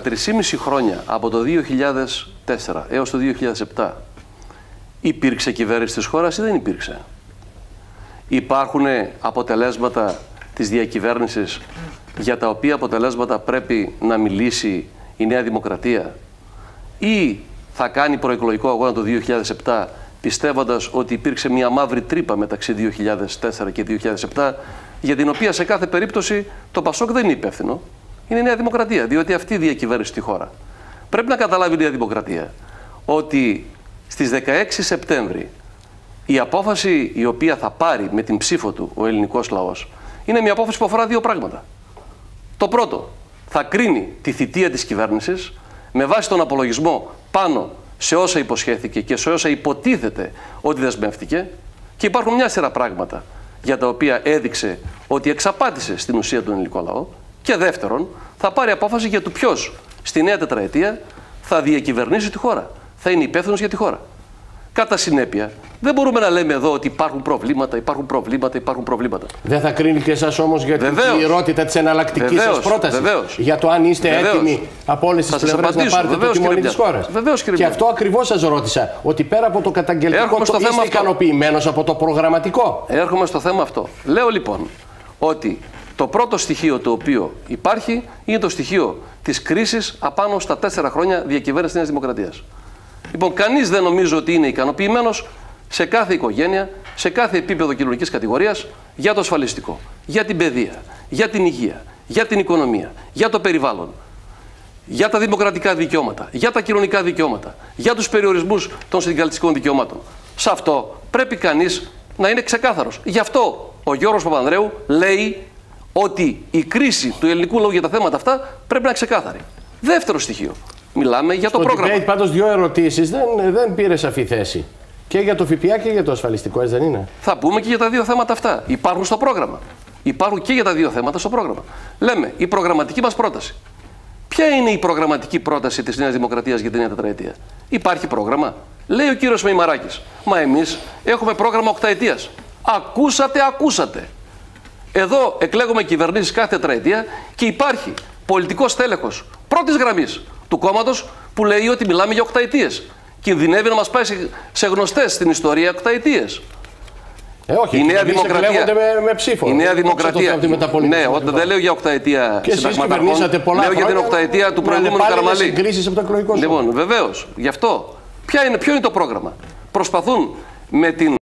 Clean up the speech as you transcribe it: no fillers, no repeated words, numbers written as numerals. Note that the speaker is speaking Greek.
τα 3,5 χρόνια από το 2004 έως το 2007 υπήρξε κυβέρνηση της χώρας ή δεν υπήρξε? Υπάρχουν αποτελέσματα της διακυβέρνησης για τα οποία αποτελέσματα πρέπει να μιλήσει η Νέα Δημοκρατία, ή θα κάνει προεκλογικό αγώνα το 2007 πιστεύοντας ότι υπήρξε μια μαύρη τρύπα μεταξύ 2004 και 2007, για την οποία σε κάθε περίπτωση το Πασόκ δεν είναι υπεύθυνο, είναι η Νέα Δημοκρατία, διότι αυτή διακυβέρνησε τη χώρα. Πρέπει να καταλάβει η Νέα Δημοκρατία ότι στις 16 Σεπτέμβρη η απόφαση η οποία θα πάρει με την ψήφο του ο ελληνικός λαός είναι μια απόφαση που αφορά δύο πράγματα. Το πρώτο, θα κρίνει τη θητεία της κυβέρνησης με βάση τον απολογισμό πάνω σε όσα υποσχέθηκε και σε όσα υποτίθεται ότι δεσμεύτηκε, και υπάρχουν μια σειρά πράγματα για τα οποία έδειξε ότι εξαπάτησε στην ουσία τον ελληνικό λαό. Και δεύτερον, θα πάρει απόφαση για το ποιος στη νέα τετραετία θα διακυβερνήσει τη χώρα, θα είναι υπεύθυνος για τη χώρα. Κατά συνέπεια, δεν μπορούμε να λέμε εδώ ότι υπάρχουν προβλήματα, υπάρχουν προβλήματα, υπάρχουν προβλήματα. Δεν θα κρίνει και εσάς όμως για την πληρότητα της εναλλακτικής σας πρότασης? Βεβαίως. Για το αν είστε έτοιμοι από όλες τις πλευρές να πάρετε το τιμόνι της χώρας? Βεβαίως, κύριε. Και αυτό ακριβώς σας ρώτησα. Ότι πέρα από το καταγγελτικό, είστε ικανοποιημένος από το προγραμματικό? Έρχομαι στο θέμα αυτό. Λέω λοιπόν ότι το πρώτο στοιχείο το οποίο υπάρχει είναι το στοιχείο της κρίσης απάνω στα 4 χρόνια διακυβέρνησης της Νέας Δημοκρατίας. Λοιπόν, κανείς δεν νομίζω ότι είναι ικανοποιημένος σε κάθε οικογένεια, σε κάθε επίπεδο κοινωνικής κατηγορίας για το ασφαλιστικό, για την παιδεία, για την υγεία, για την οικονομία, για το περιβάλλον, για τα δημοκρατικά δικαιώματα, για τα κοινωνικά δικαιώματα, για τους περιορισμούς των συνδικαλιστικών δικαιωμάτων. Σε αυτό πρέπει κανείς να είναι ξεκάθαρος. Γι' αυτό ο Γιώργος Παπανδρέου λέει ότι η κρίση του ελληνικού λαού για τα θέματα αυτά πρέπει να είναι ξεκάθαρη. Δεύτερο στοιχείο. Μιλάμε για το πρόγραμμα. Πάντως, δύο ερωτήσεις, δεν πήρε σαφή θέση. Και για το ΦΠΑ και για το ασφαλιστικό, έτσι δεν είναι? Θα πούμε και για τα δύο θέματα αυτά. Υπάρχουν στο πρόγραμμα. Υπάρχουν και για τα δύο θέματα στο πρόγραμμα. Λέμε, η προγραμματική μας πρόταση. Ποια είναι η προγραμματική πρόταση της Νέας Δημοκρατίας για την νέα τετραετία? Υπάρχει πρόγραμμα? Λέει ο κύριος Μεϊμαράκης. Μα εμείς έχουμε πρόγραμμα οκταετίας. Ακούσατε. Εδώ εκλέγουμε κυβερνήσεις κάθε τετραετία και υπάρχει πολιτικός τέλεχος πρώτης γραμμής του κόμματος που λέει ότι μιλάμε για οκταετίες. Κινδυνεύει να μας πάει σε γνωστές στην ιστορία οκταετίες. Όχι, η Νέα Δημοκρατία με ψήφο. Η Νέα Δημοκρατία. Ναι, δεν λέω για οκταετία συνταγματαρχών. Λέω για την οκταετία του προηγούμενου Καραμαλή. Λοιπόν, βεβαίως. Γι' αυτό. Ποιο είναι το πρόγραμμα? Προσπαθούν με την